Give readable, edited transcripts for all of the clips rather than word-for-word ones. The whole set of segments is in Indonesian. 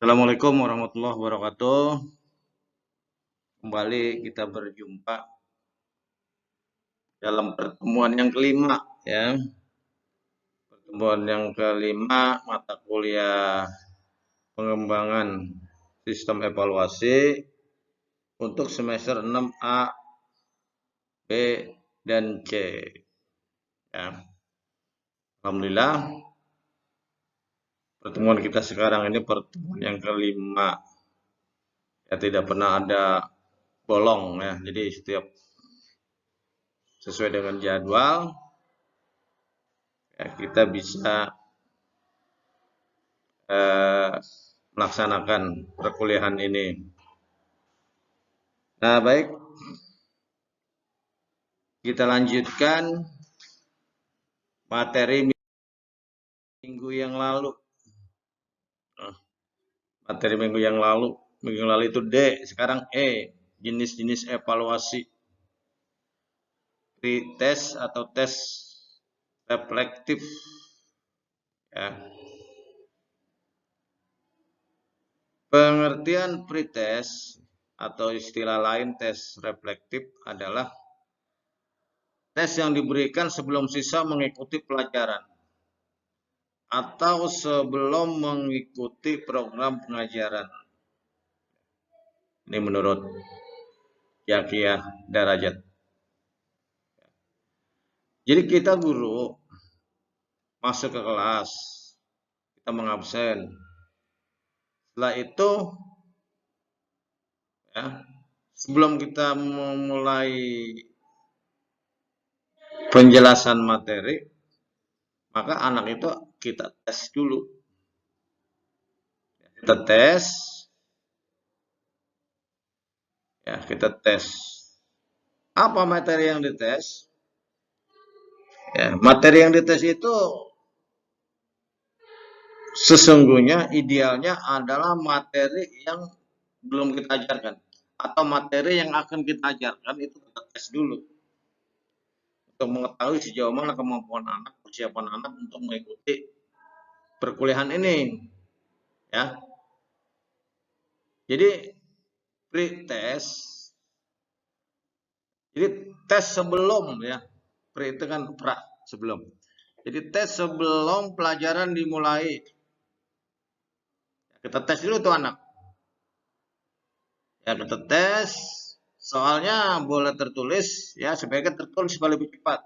Assalamualaikum warahmatullahi wabarakatuh. Kembali kita berjumpa dalam pertemuan yang kelima, ya. Pertemuan yang kelima mata kuliah pengembangan sistem evaluasi untuk semester 6A, B, dan C. Ya. Alhamdulillah, pertemuan kita sekarang ini pertemuan yang kelima. Ya, tidak pernah ada bolong, ya. Jadi setiap sesuai dengan jadwal, ya, kita bisa melaksanakan perkuliahan ini. Nah, baik, kita lanjutkan materi minggu yang lalu. Materi minggu yang lalu itu D, sekarang E, jenis-jenis evaluasi. Pretest atau tes reflektif. Ya. Pengertian pretest atau istilah lain tes reflektif adalah tes yang diberikan sebelum siswa mengikuti pelajaran atau sebelum mengikuti program pengajaran. Ini menurut Yakiyah Darajat. Jadi kita guru masuk ke kelas, kita mengabsen. Setelah itu, ya, sebelum kita memulai penjelasan materi, maka anak itu kita tes dulu. Kita tes, ya, kita tes. Apa materi yang dites? Ya, materi yang dites itu sesungguhnya idealnya adalah materi yang belum kita ajarkan atau materi yang akan kita ajarkan itu kita tes dulu untuk mengetahui sejauh mana kemampuan anak, persiapan anak untuk mengikuti perkuliahan ini, ya. Jadi pre-test, jadi tes sebelum, ya, pre itu kan pra sebelum. Jadi tes sebelum pelajaran dimulai. Kita tes dulu tuh anak. Ya, kita tes. Soalnya boleh tertulis, ya, sebaiknya tertulis supaya lebih cepat.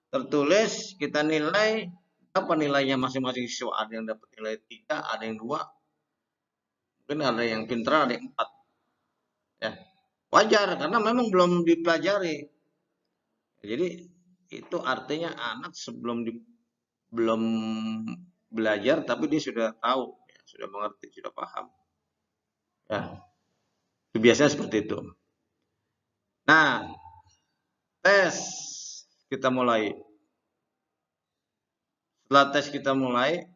Tertulis, kita nilai apa nilainya masing-masing siswa. Ada yang dapat nilai 3, ada yang 2. Mungkin ada yang pintar, ada yang 4. Ya. Wajar, karena memang belum dipelajari. Jadi, itu artinya anak belum belajar, tapi dia sudah tahu, ya, sudah mengerti, sudah paham. Ya. Biasanya seperti itu. Nah, tes kita mulai. Setelah tes kita mulai,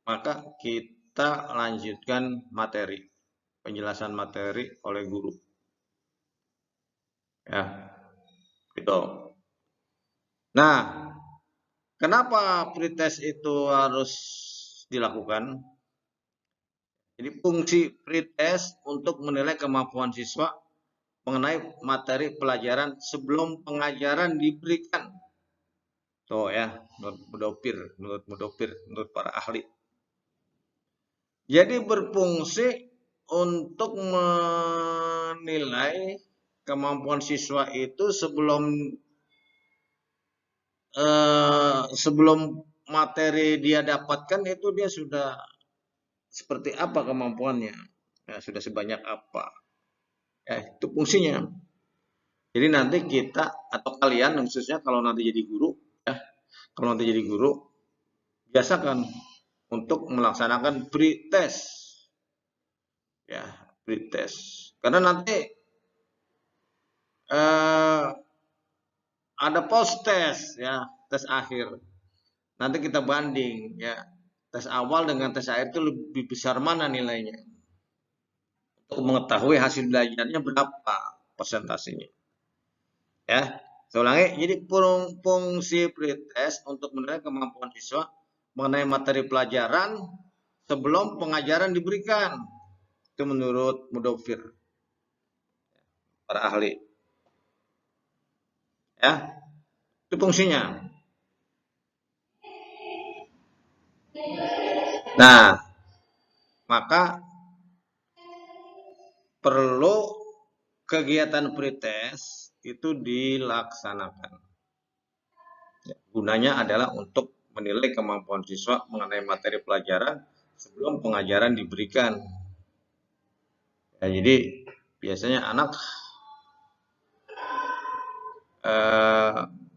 maka kita lanjutkan materi, penjelasan materi oleh guru. Ya, gitu. Nah, kenapa pretest itu harus dilakukan? Jadi fungsi pretest untuk menilai kemampuan siswa mengenai materi pelajaran sebelum pengajaran diberikan. Tuh, ya, menurut mudopir, menurut para ahli. Jadi berfungsi untuk menilai kemampuan siswa itu sebelum materi dia dapatkan itu dia sudah seperti apa kemampuannya, ya, sudah sebanyak apa, ya, itu fungsinya. Jadi nanti kita atau kalian khususnya kalau nanti jadi guru, ya, kalau nanti jadi guru biasakan untuk melaksanakan pre-test, ya, pre-test, karena nanti ada post test, ya, tes akhir. Nanti kita banding, ya, tes awal dengan tes akhir itu lebih besar mana nilainya untuk mengetahui hasil belajarnya berapa persentasenya, ya. Saya ulangi, jadi fungsi pretest untuk menilai kemampuan siswa mengenai materi pelajaran sebelum pengajaran diberikan. Itu menurut Mudofir, para ahli. Ya, itu fungsinya. Nah, maka perlu kegiatan pretest itu dilaksanakan. Gunanya adalah untuk menilai kemampuan siswa mengenai materi pelajaran sebelum pengajaran diberikan. Ya, jadi biasanya anak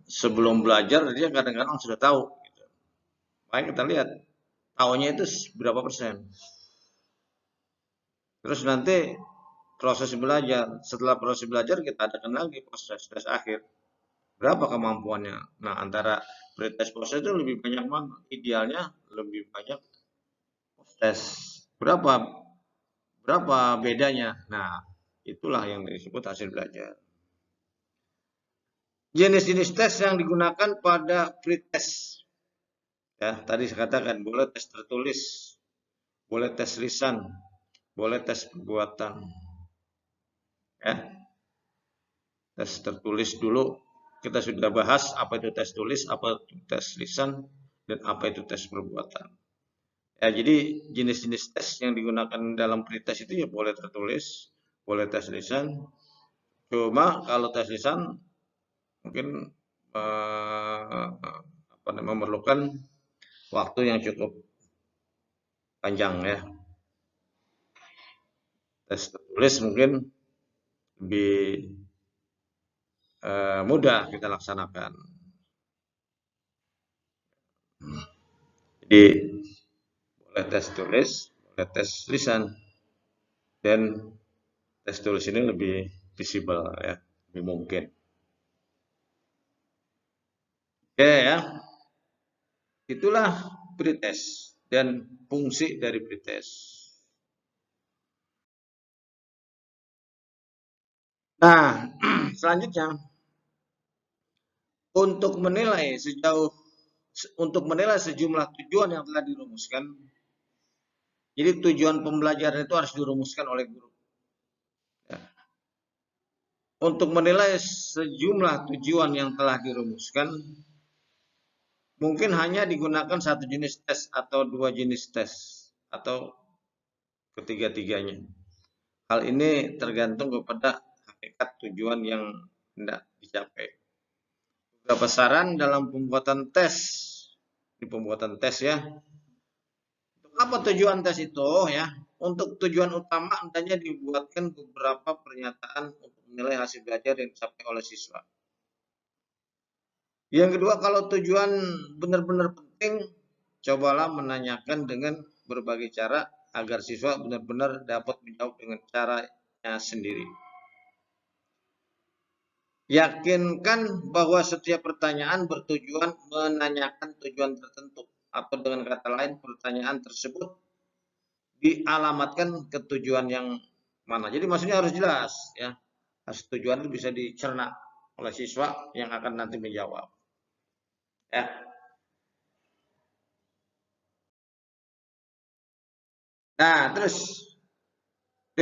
sebelum belajar dia kadang-kadang sudah tahu. Gitu. Baik kita lihat tahunya itu berapa persen. Terus nanti proses belajar, setelah proses belajar kita adakan lagi proses tes akhir. Berapa kemampuannya? Nah, antara pretest proses itu lebih banyak mana? Idealnya lebih banyak tes. Berapa bedanya? Nah, itulah yang disebut hasil belajar. Jenis-jenis tes yang digunakan pada pretest. Ya, tadi saya katakan boleh tes tertulis, boleh tes lisan, boleh tes perbuatan. Ya. Tes tertulis dulu kita sudah bahas apa itu tes tulis, apa itu tes lisan, dan apa itu tes perbuatan. Ya, jadi jenis-jenis tes yang digunakan dalam pretest itu ya boleh tertulis, boleh tes lisan. Cuma kalau tes lisan mungkin memerlukan waktu yang cukup panjang ya. Tes tertulis mungkin lebih mudah kita laksanakan. Jadi boleh tes tulis, boleh tes lisan, dan tes tulis ini lebih visible ya, lebih mungkin. Oke ya, itulah pretest dan fungsi dari pretest. Nah, selanjutnya untuk menilai sejumlah tujuan yang telah dirumuskan. Jadi tujuan pembelajaran itu harus dirumuskan oleh guru. Ya. Untuk menilai sejumlah tujuan yang telah dirumuskan, mungkin hanya digunakan satu jenis tes atau dua jenis tes atau ketiga-tiganya. Hal ini tergantung kepada hakikat tujuan yang hendak dicapai. Beberapa saran dalam pembuatan tes. Di pembuatan tes ya. Untuk apa tujuan tes itu ya? Untuk tujuan utama hendaknya dibuatkan beberapa pernyataan untuk menilai hasil belajar yang dicapai oleh siswa. Yang kedua, kalau tujuan benar-benar penting, cobalah menanyakan dengan berbagai cara agar siswa benar-benar dapat menjawab dengan caranya sendiri. Yakinkan bahwa setiap pertanyaan bertujuan menanyakan tujuan tertentu, atau dengan kata lain pertanyaan tersebut dialamatkan ke tujuan yang mana. Jadi maksudnya harus jelas ya. Tujuan itu bisa dicerna oleh siswa yang akan nanti menjawab. Ya. Nah, terus B,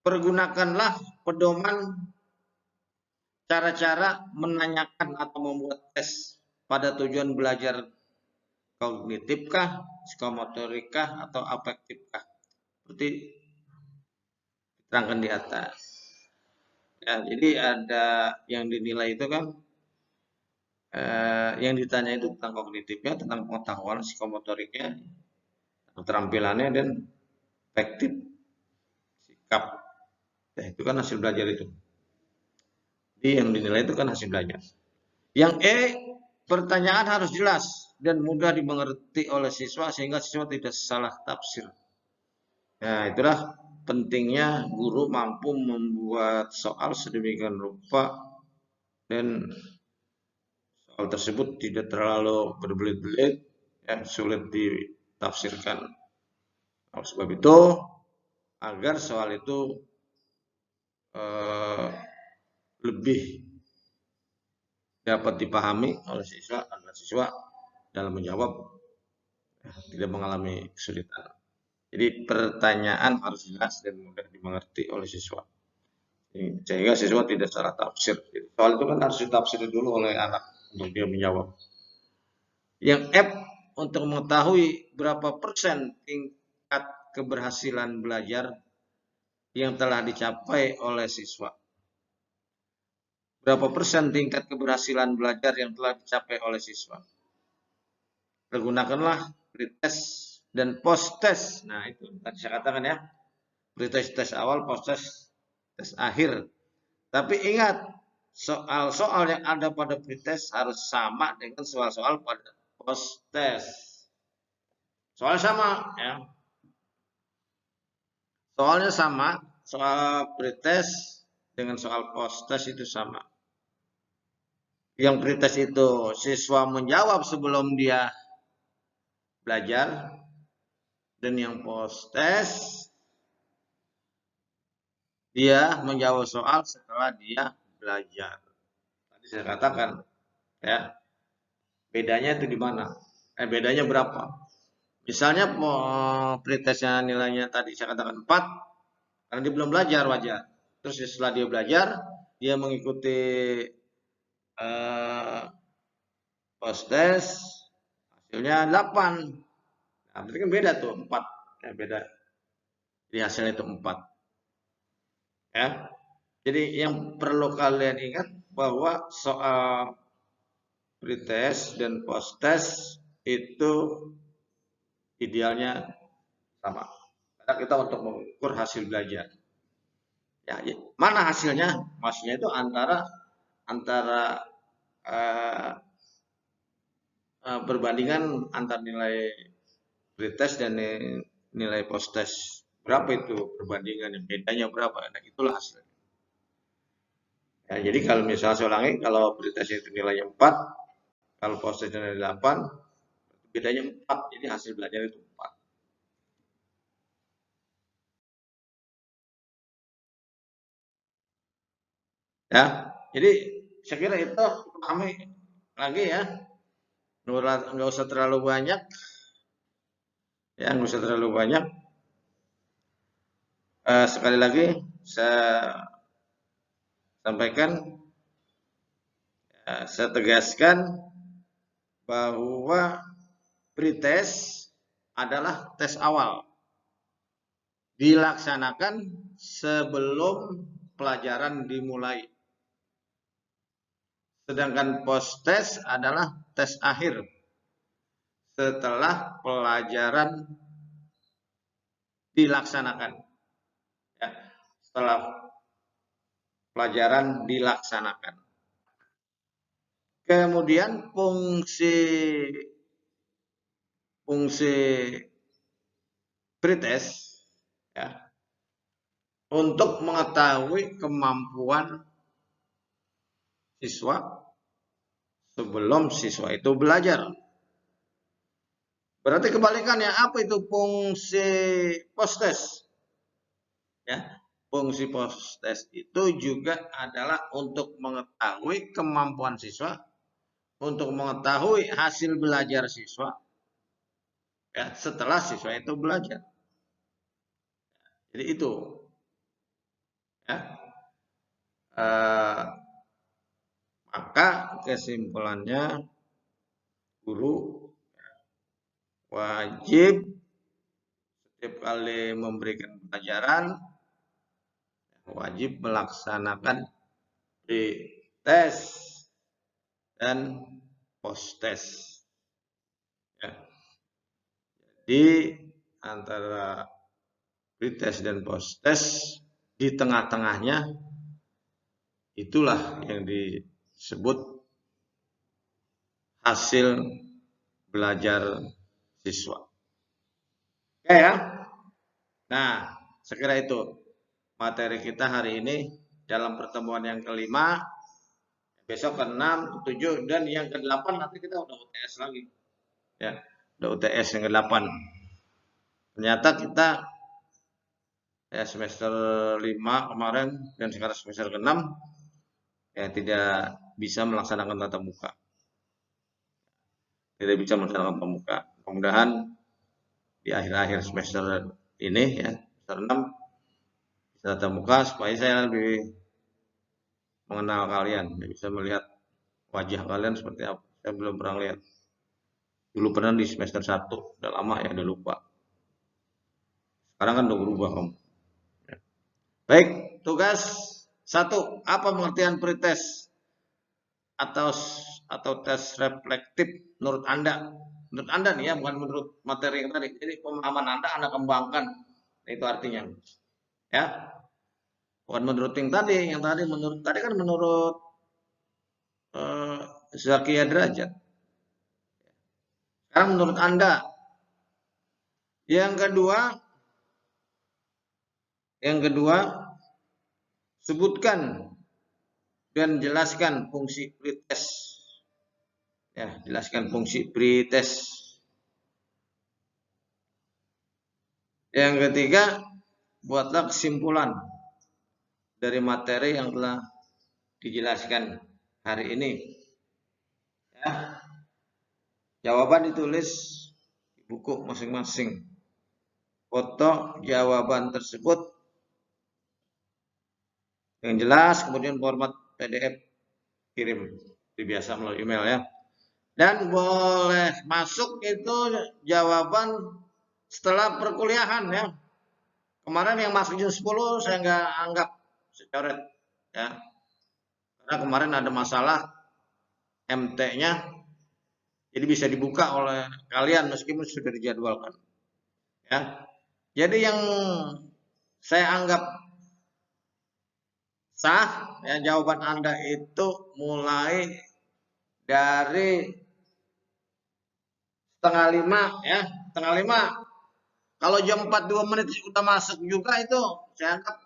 pergunakanlah pedoman cara-cara menanyakan atau membuat tes pada tujuan belajar kognitifkah, psikomotorikah, atau afektifkah. Seperti diterangkan di atas. Ya, jadi ada yang dinilai itu kan yang ditanya itu tentang kognitifnya, tentang pengetahuan psikomotoriknya, keterampilannya, dan afektif, sikap. Ya, itu kan hasil belajar itu. Jadi yang dinilai itu kan hasil belajar. Yang E, pertanyaan harus jelas dan mudah dimengerti oleh siswa sehingga siswa tidak salah tafsir. Nah, itulah pentingnya guru mampu membuat soal sedemikian rupa dan soal tersebut tidak terlalu berbelit-belit, ya, sulit ditafsirkan. Oleh sebab itu, agar soal itu lebih dapat dipahami oleh siswa, agar siswa dalam menjawab tidak mengalami kesulitan. Jadi pertanyaan harus jelas dan mudah dimengerti oleh siswa. Sehingga siswa tidak salah tafsir. Soal itu kan harus ditafsir dulu oleh anak untuk dia menjawab. Yang F, untuk mengetahui berapa persen tingkat keberhasilan belajar yang telah dicapai oleh siswa. Berapa persen tingkat keberhasilan belajar yang telah dicapai oleh siswa. Pergunakanlah pretest dan post test. Nah itu tadi saya katakan ya. Pretest tes awal, post test tes akhir. Tapi ingat, soal-soal yang ada pada pretest harus sama dengan soal-soal pada post test. Soalnya sama ya. Soalnya sama, soal pretest dengan soal post test itu sama. Yang pretest itu siswa menjawab sebelum dia belajar, dan yang post test dia menjawab soal setelah dia belajar. Tadi saya katakan ya, bedanya itu di mana? Bedanya berapa? Misalnya pretestnya nilainya tadi saya katakan 4, karena dia belum belajar wajar. Terus setelah dia belajar, dia mengikuti post test, hasilnya 8. Nah, berarti kan beda tuh 4. Ya, beda. Jadi hasilnya itu 4. Ya. Jadi yang perlu kalian ingat bahwa soal pretest dan post test itu idealnya sama. Karena kita untuk mengukur hasil belajar. Ya, mana hasilnya? Maksudnya itu antara perbandingan antar nilai pretest dan nilai post test. Berapa itu perbandingannya? Bedanya berapa? Nah, itulah hasilnya. Ya, jadi kalau misalnya saya ulangi, kalau pretest itu nilainya 4, kalau post test nilai 8, bedanya 4. Jadi hasil belajar itu 4. Ya, jadi saya kira itu kami lagi ya. Nggak usah terlalu banyak. Ya, nggak usah terlalu banyak. Sekali lagi saya sampaikan, saya tegaskan bahwa pretest adalah tes awal, dilaksanakan sebelum pelajaran dimulai. Sedangkan post test adalah tes akhir setelah pelajaran dilaksanakan. Ya, setelah pelajaran dilaksanakan. Kemudian fungsi pretest ya, untuk mengetahui kemampuan siswa sebelum siswa itu belajar. Berarti kebalikannya, apa itu fungsi post test? Ya, fungsi post test itu juga adalah untuk mengetahui kemampuan siswa, untuk mengetahui hasil belajar siswa ya, setelah siswa itu belajar. Jadi itu ya. Maka kesimpulannya, guru wajib setiap kali memberikan pelajaran wajib melaksanakan pretest dan post test. Ya. Jadi antara pretest dan post test di tengah-tengahnya itulah yang disebut hasil belajar siswa. Oke ya. Nah, sekira itu materi kita hari ini dalam pertemuan yang kelima. Besok ke-6, ke-7, dan yang ke-8 nanti kita udah UTS lagi. Ya, udah UTS yang ke-8. Ternyata kita ya semester 5 kemarin dan sekarang semester ke-6 ya tidak bisa melaksanakan tatap muka. Tidak bisa melaksanakan tatap muka. mudah-mudahan di akhir-akhir semester ini ya, semester 6 bisa tatap muka supaya saya lebih mengenal kalian, bisa melihat wajah kalian seperti apa. Saya belum pernah lihat. Dulu pernah di semester 1, udah lama ya, udah lupa. Sekarang kan udah berubah kamu. Baik, tugas 1. Apa pengertian pretest atau tes reflektif menurut Anda? Menurut Anda nih ya, bukan menurut materi yang tadi. Jadi pemahaman Anda kembangkan. Itu artinya. Ya. Bukan menurut yang tadi menurut tadi kan menurut Zakia Derajat. Sekarang menurut Anda. Yang kedua, sebutkan dan jelaskan fungsi pretest. Ya, jelaskan fungsi pretest. Yang ketiga, buatlah kesimpulan dari materi yang telah dijelaskan hari ini. Ya. Jawaban ditulis di buku masing-masing. Foto jawaban tersebut yang jelas, kemudian format PDF kirim biasa melalui email ya. Dan boleh masuk itu jawaban setelah perkuliahan ya. Kemarin yang masuk jam 10 saya nggak anggap secoret ya. Karena kemarin ada masalah MT-nya, jadi bisa dibuka oleh kalian meskipun sudah dijadwalkan. Ya. Jadi yang saya anggap sah ya, jawaban Anda itu mulai dari setengah 5 ya, setengah 5. Kalau jam 4 2 menit sudah masuk juga itu saya anggap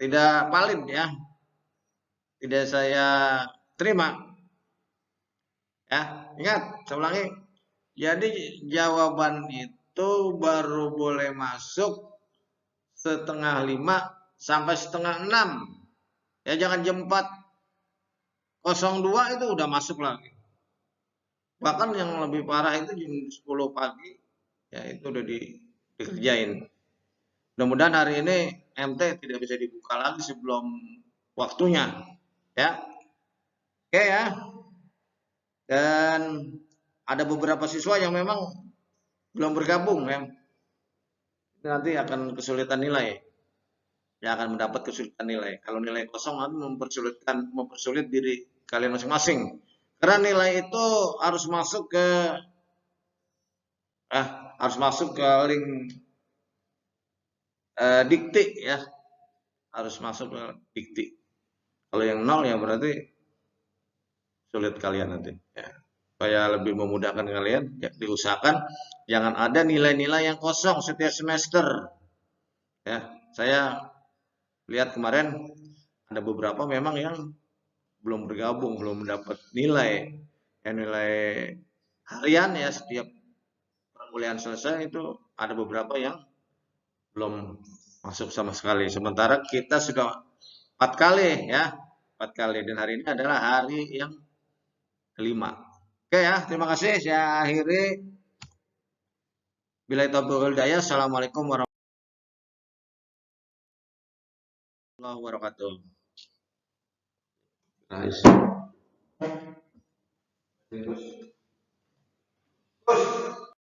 tidak valid ya. Tidak saya terima. Ya, ingat, saya ulangi. Jadi jawaban itu baru boleh masuk setengah 5 sampai setengah 6. Ya jangan jam 4.02 itu udah masuk lagi. Bahkan yang lebih parah itu jam 10 pagi ya itu udah dikerjain. Mudah-mudahan hari ini MT tidak bisa dibuka lagi sebelum waktunya ya. Oke ya. Dan ada beberapa siswa yang memang belum bergabung ya. Nanti akan kesulitan nilai. Ya akan mendapat kesulitan nilai. Kalau nilai kosong nanti mempersulit diri kalian masing-masing. Karena nilai itu harus masuk ke link dikti ya. Harus masuk ke dikti. Kalau yang 0 ya berarti sulit kalian nanti ya. Supaya lebih memudahkan kalian ya, diusahakan jangan ada nilai-nilai yang kosong setiap semester ya. Saya lihat kemarin ada beberapa memang yang belum bergabung, belum mendapat nilai ya, nilai harian ya. Setiap perkuliahan selesai itu ada beberapa yang belum masuk sama sekali, sementara kita sudah 4 kali ya, 4 kali, dan hari ini adalah hari yang kelima. Oke ya, terima kasih. Saya akhiri. Billahi taufiq wal hidayah. Assalamualaikum warahmatullahi wabarakatuh. Nice.